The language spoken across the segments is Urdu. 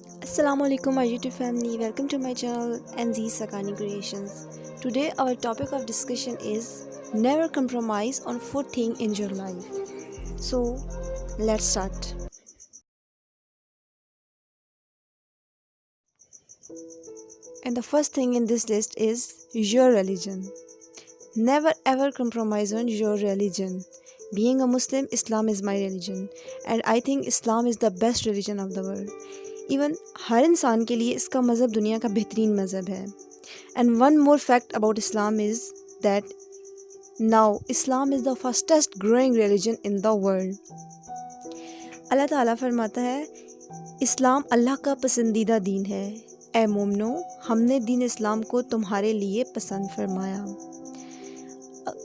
Assalamu alaikum my YouTube family, welcome to my channel NZ Sakani Creations. Today our topic of discussion is never compromise on 4 things in your life. So let's start. And the first thing in this list is your religion. Never ever compromise on your religion. Being a Muslim, Islam is my religion and I think Islam is the best religion of the world. Even ہر انسان کے لیے اس کا مذہب دنیا کا بہترین مذہب ہے. And one more fact about Islam is that now Islam is the fastest growing religion in the world. اللہ تعالیٰ فرماتا ہے اسلام اللہ کا پسندیدہ دین ہے. اے مومنو، ہم نے دین اسلام کو تمہارے لیے پسند فرمایا.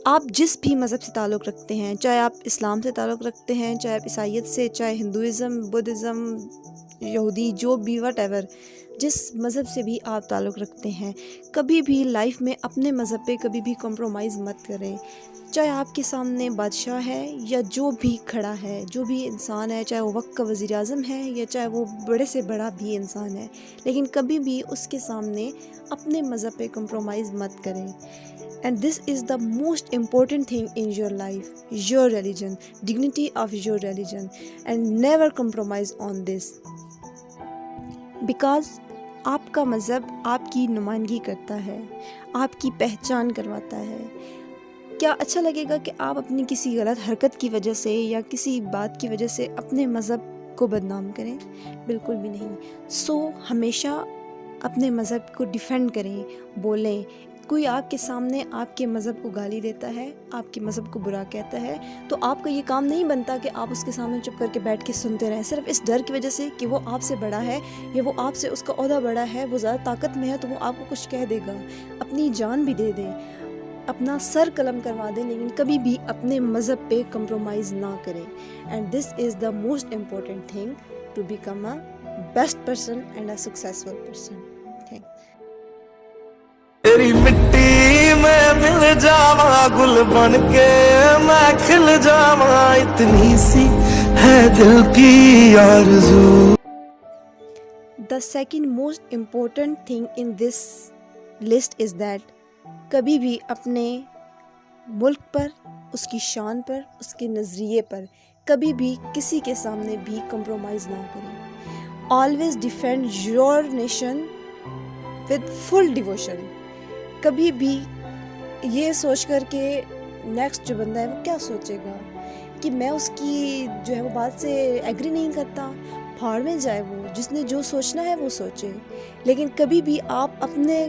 آپ جس بھی مذہب سے تعلق رکھتے ہیں، چاہے آپ اسلام سے تعلق رکھتے ہیں، چاہے آپ عیسائیت سے، چاہے ہندوازم، بدھزم، یہودی، جو بھی وٹ ایور، جس مذہب سے بھی آپ تعلق رکھتے ہیں، کبھی بھی لائف میں اپنے مذہب پہ کبھی بھی کمپرومائز مت کریں. چاہے آپ کے سامنے بادشاہ ہے یا جو بھی کھڑا ہے، جو بھی انسان ہے، چاہے وہ وقت کا وزیر اعظم ہے یا چاہے وہ بڑے سے بڑا بھی انسان ہے، لیکن کبھی بھی اس کے سامنے اپنے مذہب پہ کمپرومائز مت کریں. And this is the most important thing in your life, your religion, dignity of your religion, and never compromise on this. Because آپ کا مذہب آپ کی نمائندگی کرتا ہے، آپ کی پہچان کرواتا ہے. کیا اچھا لگے گا کہ آپ اپنی کسی غلط حرکت کی وجہ سے یا کسی بات کی وجہ سے اپنے مذہب کو بدنام کریں؟ بالکل بھی نہیں. سو ہمیشہ اپنے مذہب کو ڈیفینڈ کریں، بولیں. کوئی آپ کے سامنے آپ کے مذہب کو گالی دیتا ہے، آپ کے مذہب کو برا کہتا ہے، تو آپ کا یہ کام نہیں بنتا کہ آپ اس کے سامنے چپ کر کے بیٹھ کے سنتے رہیں، صرف اس ڈر کی وجہ سے کہ وہ آپ سے بڑا ہے یا وہ آپ سے اس کا عہدہ بڑا ہے، وہ زیادہ طاقت میں ہے تو وہ آپ کو کچھ کہہ دے گا. اپنی جان بھی دے دیں، اپنا سر قلم کروا دیں، لیکن کبھی بھی اپنے مذہب پہ کمپرومائز نہ کریں. And this is the most important thing to become a best person and a successful person. تیری مٹی میں مل جاواں، گل بن کے میں کھل جاواں، اتنی سی ہے دل کی آرزو. The second most important thing in this list is that کبھی بھی اپنے ملک پر، اس کی شان پر، اس کے نظریے پر کبھی بھی کسی کے سامنے بھی کمپرومائز نہ کریں. Always defend your nation with full devotion. کبھی بھی یہ سوچ کر کہ نیکسٹ جو بندہ ہے وہ کیا سوچے گا، کہ میں اس کی جو ہے وہ بات سے ایگری نہیں کرتا، پھاڑ میں جائے وہ، جس نے جو سوچنا ہے وہ سوچے. لیکن کبھی بھی آپ اپنے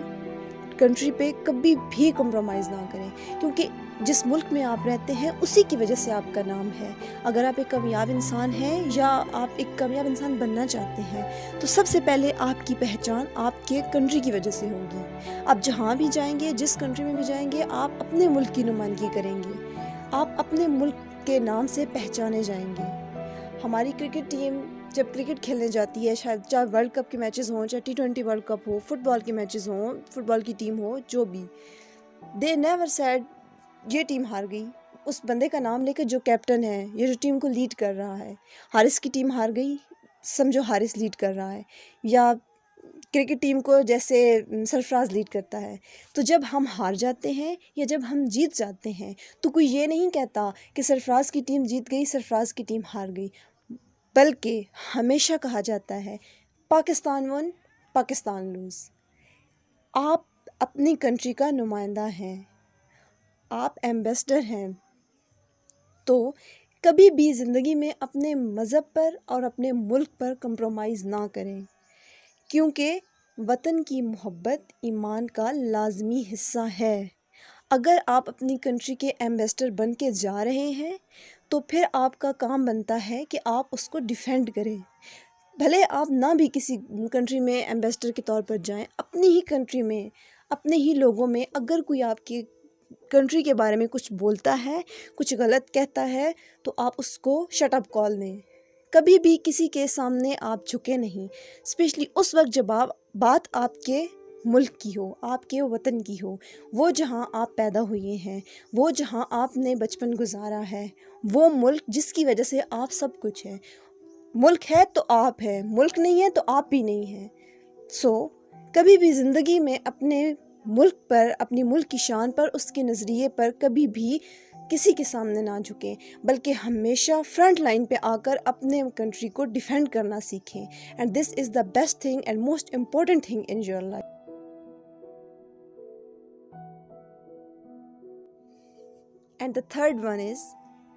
کنٹری پہ کبھی بھی کمپرومائز نہ کریں، کیونکہ جس ملک میں آپ رہتے ہیں اسی کی وجہ سے آپ کا نام ہے. اگر آپ ایک کامیاب انسان ہیں یا آپ ایک کامیاب انسان بننا چاہتے ہیں تو سب سے پہلے آپ کی پہچان آپ کے کنٹری کی وجہ سے ہوگی. آپ جہاں بھی جائیں گے، جس کنٹری میں بھی جائیں گے، آپ اپنے ملک کی نمائندگی کریں گے، آپ اپنے ملک کے نام سے پہچانے جائیں گے. ہماری کرکٹ ٹیم جب کرکٹ کھیلنے جاتی ہے، شاید چاہے ورلڈ کپ کے میچز ہوں، چاہے T20 ورلڈ کپ ہو، فٹ بال کے میچز ہوں، فٹ بال کی ٹیم ہو، جو بھی، دے نیور سیڈ یہ ٹیم ہار گئی. اس بندے کا نام لے کے جو کیپٹن ہے یا جو ٹیم کو لیڈ کر رہا ہے، حارث کی ٹیم ہار گئی، سمجھو حارث لیڈ کر رہا ہے، یا کرکٹ ٹیم کو جیسے سرفراز لیڈ کرتا ہے. تو جب ہم ہار جاتے ہیں یا جب ہم جیت جاتے ہیں تو کوئی یہ نہیں کہتا کہ سرفراز کی ٹیم جیت گئی، سرفراز کی ٹیم ہار گئی، بلکہ ہمیشہ کہا جاتا ہے پاکستان ون، پاکستان لوز. آپ اپنی کنٹری کا نمائندہ ہیں، آپ ایمبیسڈر ہیں، تو کبھی بھی زندگی میں اپنے مذہب پر اور اپنے ملک پر کمپرومائز نہ کریں، کیونکہ وطن کی محبت ایمان کا لازمی حصہ ہے. اگر آپ اپنی کنٹری کے ایمبیسڈر بن کے جا رہے ہیں تو پھر آپ کا کام بنتا ہے کہ آپ اس کو ڈیفینڈ کریں. بھلے آپ نہ بھی کسی کنٹری میں ایمبیسڈر کے طور پر جائیں، اپنی ہی کنٹری میں، اپنے ہی لوگوں میں اگر کوئی آپ کی کنٹری کے بارے میں کچھ بولتا ہے، کچھ غلط کہتا ہے، تو آپ اس کو شٹ اپ کال دیں. کبھی بھی کسی کے سامنے آپ جھکے نہیں، اسپیشلی اس وقت جب بات آپ کے ملک کی ہو، آپ کے وطن کی ہو، وہ جہاں آپ پیدا ہوئے ہیں، وہ جہاں آپ نے بچپن گزارا ہے، وہ ملک جس کی وجہ سے آپ سب کچھ ہیں. ملک ہے تو آپ ہیں، ملک نہیں ہے تو آپ بھی نہیں ہیں. کبھی بھی زندگی میں اپنے ملک پر، اپنی ملک کی شان پر، اس کے نظریے پر کبھی بھی کسی کے سامنے نہ جھکیں، بلکہ ہمیشہ فرنٹ لائن پہ آ کر اپنے کنٹری کو ڈیفینڈ کرنا سیکھیں. And this is the best thing and most important thing in your life. And the third one is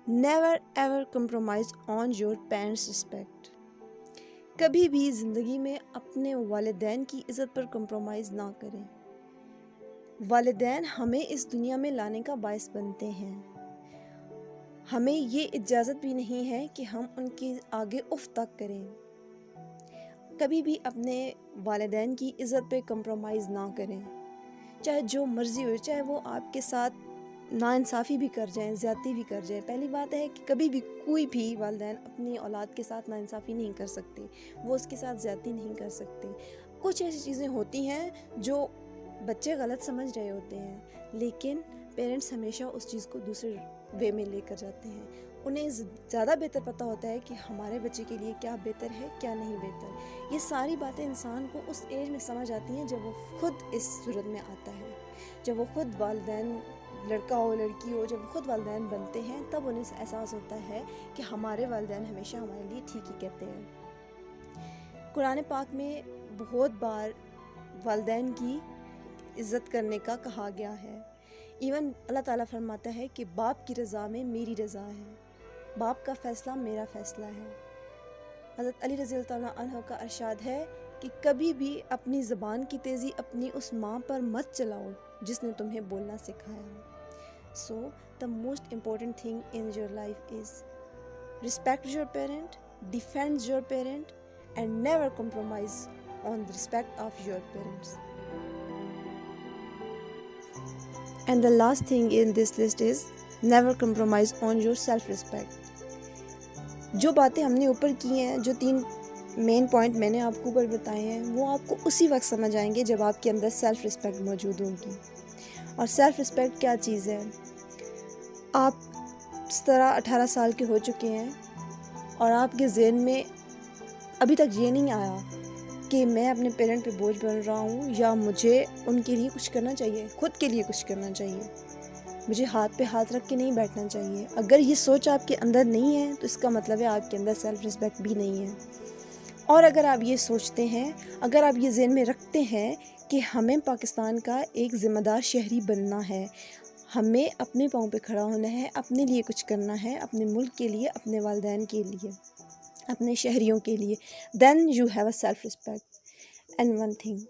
never ever compromise on your parents respect. کبھی بھی زندگی میں اپنے والدین کی عزت پر کمپرومائز نہ کریں. والدین ہمیں اس دنیا میں لانے کا باعث بنتے ہیں. ہمیں یہ اجازت بھی نہیں ہے کہ ہم ان کے آگے اف تک کریں. کبھی بھی اپنے والدین کی عزت پہ کمپرومائز نہ کریں، چاہے جو مرضی ہو، چاہے وہ آپ کے ساتھ ناانصافی بھی کر جائیں، زیادتی بھی کر جائیں. پہلی بات ہے کہ کبھی بھی کوئی بھی والدین اپنی اولاد کے ساتھ ناانصافی نہیں کر سکتے، وہ اس کے ساتھ زیادتی نہیں کر سکتے. کچھ ایسی چیزیں ہوتی ہیں جو بچے غلط سمجھ رہے ہوتے ہیں، لیکن پیرنٹس ہمیشہ اس چیز کو دوسرے وے میں لے کر جاتے ہیں. انہیں زیادہ بہتر پتہ ہوتا ہے کہ ہمارے بچے کے لیے کیا بہتر ہے، کیا نہیں بہتر. یہ ساری باتیں انسان کو اس ایج میں سمجھ آتی ہیں جب وہ خود اس صورت میں آتا ہے، جب وہ خود والدین، لڑکا ہو لڑکی ہو، جب وہ خود والدین بنتے ہیں، تب انہیں احساس ہوتا ہے کہ ہمارے والدین ہمیشہ ہمارے لیے ٹھیک ہی کہتے ہیں. قرآن پاک میں بہت بار والدین کی عزت کرنے کا کہا گیا ہے. ایون اللہ تعالیٰ فرماتا ہے کہ باپ کی رضا میں میری رضا ہے، باپ کا فیصلہ میرا فیصلہ ہے. حضرت علی رضی اللہ عنہ کا ارشاد ہے کہ کبھی بھی اپنی زبان کی تیزی اپنی اس ماں پر مت چلاؤ جس نے تمہیں بولنا سکھایا. So the most important thing in your life is respect your parent, defend your parent, and never compromise on the respect of your parents. And the last thing in this list is never compromise on your self-respect. جو باتیں ہم نے اوپر کی ہیں، جو 3 مین پوائنٹ میں نے آپ کو اوپر بتائے ہیں، وہ آپ کو اسی وقت سمجھ آئیں گے جب آپ کے اندر سیلف رسپیکٹ موجود ہوگی. اور سیلف رسپیکٹ کیا چیز ہے؟ آپ 17-18 سال کے ہو چکے ہیں اور آپ کے ذہن میں ابھی تک یہ نہیں آیا کہ میں اپنے پیرنٹ پہ بوجھ بن رہا ہوں، یا مجھے ان کے لیے کچھ کرنا چاہیے، خود کے لیے کچھ کرنا چاہیے، مجھے ہاتھ پہ ہاتھ رکھ کے نہیں بیٹھنا چاہیے. اگر یہ سوچ آپ کے اندر نہیں ہے تو اس کا مطلب ہے آپ کے اندر سیلف رسپیکٹ بھی نہیں ہے. اور اگر آپ یہ سوچتے ہیں، اگر آپ یہ ذہن میں رکھتے ہیں کہ ہمیں پاکستان کا ایک ذمہ دار شہری بننا ہے، ہمیں اپنے پاؤں پہ کھڑا ہونا ہے، اپنے لیے کچھ کرنا ہے، اپنے ملک کے لیے، اپنے والدین کے لیے، اپنے شہریوں کے لیے، then you have a self respect. And one thing،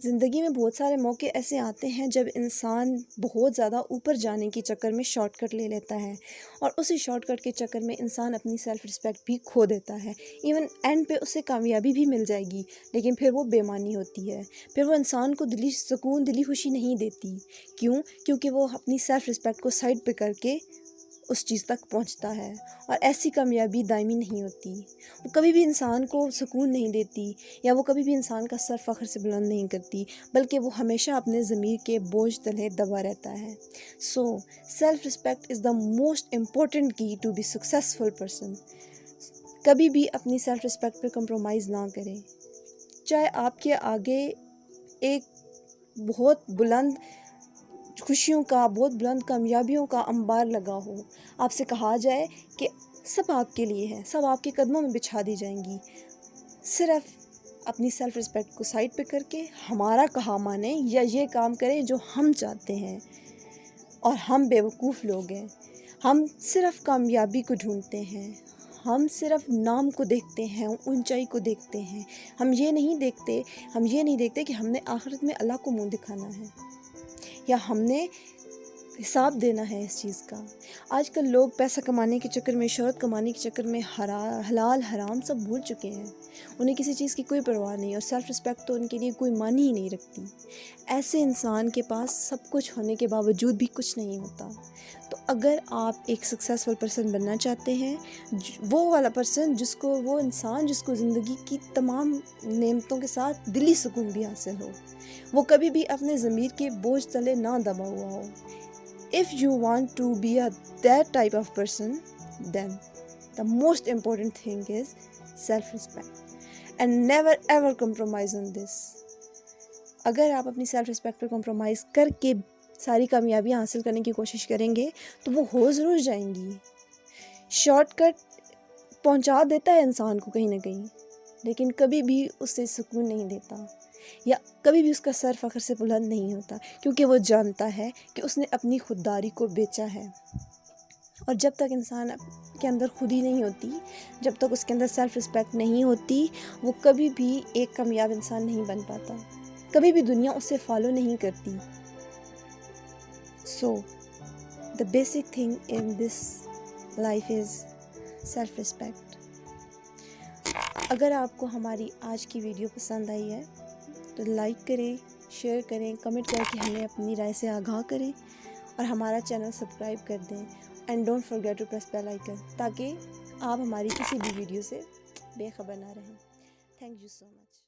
زندگی میں بہت سارے موقع ایسے آتے ہیں جب انسان بہت زیادہ اوپر جانے کے چکر میں شارٹ کٹ لے لیتا ہے، اور اسی شارٹ کٹ کے چکر میں انسان اپنی سیلف رسپیکٹ بھی کھو دیتا ہے. ایون اینڈ پہ اسے کامیابی بھی مل جائے گی، لیکن پھر وہ بے ایمانی ہوتی ہے، پھر وہ انسان کو دلی سکون، دلی خوشی نہیں دیتی. کیوں؟ کیونکہ وہ اپنی سیلف رسپیکٹ کو سائڈ پہ کر کے اس چیز تک پہنچتا ہے، اور ایسی کامیابی دائمی نہیں ہوتی. وہ کبھی بھی انسان کو سکون نہیں دیتی، یا وہ کبھی بھی انسان کا سر فخر سے بلند نہیں کرتی، بلکہ وہ ہمیشہ اپنے ضمیر کے بوجھ تلے دبا رہتا ہے. So self respect is the most important کی ٹو بی سکسیزفل پرسن. کبھی بھی اپنی سیلف رسپیکٹ پہ کمپرومائز نہ کریں، چاہے آپ کے آگے ایک بہت بلند خوشیوں کا، بہت بلند کامیابیوں کا انبار لگا ہو، آپ سے کہا جائے کہ سب آپ کے لیے ہیں، سب آپ کے قدموں میں بچھا دی جائیں گی، صرف اپنی سیلف رسپیکٹ کو سائڈ پہ کر کے ہمارا کہا مانیں، یا یہ کام کریں جو ہم چاہتے ہیں. اور ہم بیوقوف لوگ ہیں، ہم صرف کامیابی کو ڈھونڈتے ہیں، ہم صرف نام کو دیکھتے ہیں، اونچائی کو دیکھتے ہیں. ہم یہ نہیں دیکھتے کہ ہم نے آخرت میں اللہ کو منہ دکھانا ہے، یا ہم نے حساب دینا ہے اس چیز کا. آج کل لوگ پیسہ کمانے کے چکر میں، شہرت کمانے کے چکر میں حلال حرام سب بھول چکے ہیں. انہیں کسی چیز کی کوئی پرواہ نہیں، اور سیلف رسپیکٹ تو ان کے لیے کوئی معنی ہی نہیں رکھتی. ایسے انسان کے پاس سب کچھ ہونے کے باوجود بھی کچھ نہیں ہوتا. تو اگر آپ ایک سکسیزفل پرسن بننا چاہتے ہیں، وہ والا پرسن وہ انسان جس کو زندگی کی تمام نعمتوں کے ساتھ دلی سکون بھی حاصل ہو، وہ کبھی بھی اپنے ضمیر کے بوجھ تلے نہ دبا ہوا ہو. If you want to be that type of person, then the most important thing is self-respect and never ever compromise on this. اگر آپ اپنی سیلف رسپیکٹ پر کمپرومائز کر کے ساری کامیابیاں حاصل کرنے کی کوشش کریں گے تو وہ ہو ضرور جائیں گی. شارٹ کٹ پہنچا دیتا ہے انسان کو کہیں نہ کہیں، لیکن کبھی بھی اس سے سکون نہیں دیتا، یا کبھی بھی اس کا سر فخر سے بلند نہیں ہوتا، کیونکہ وہ جانتا ہے کہ اس نے اپنی خودداری کو بیچا ہے. اور جب تک انسان کے اندر خود ہی نہیں ہوتی، جب تک اس کے اندر سیلف رسپیکٹ نہیں ہوتی، وہ کبھی بھی ایک کامیاب انسان نہیں بن پاتا، کبھی بھی دنیا اسے فالو نہیں کرتی. سو the basic thing in this life is self respect. اگر آپ کو ہماری آج کی ویڈیو پسند آئی ہے تو لائک کریں، شیئر کریں، کمنٹ کر کے ہمیں اپنی رائے سے آگاہ کریں اور ہمارا چینل سبسکرائب کر دیں. And don't forget to press bell icon تاکہ آپ ہماری کسی بھی ویڈیو سے بے خبر نہ رہیں. Thank you so much.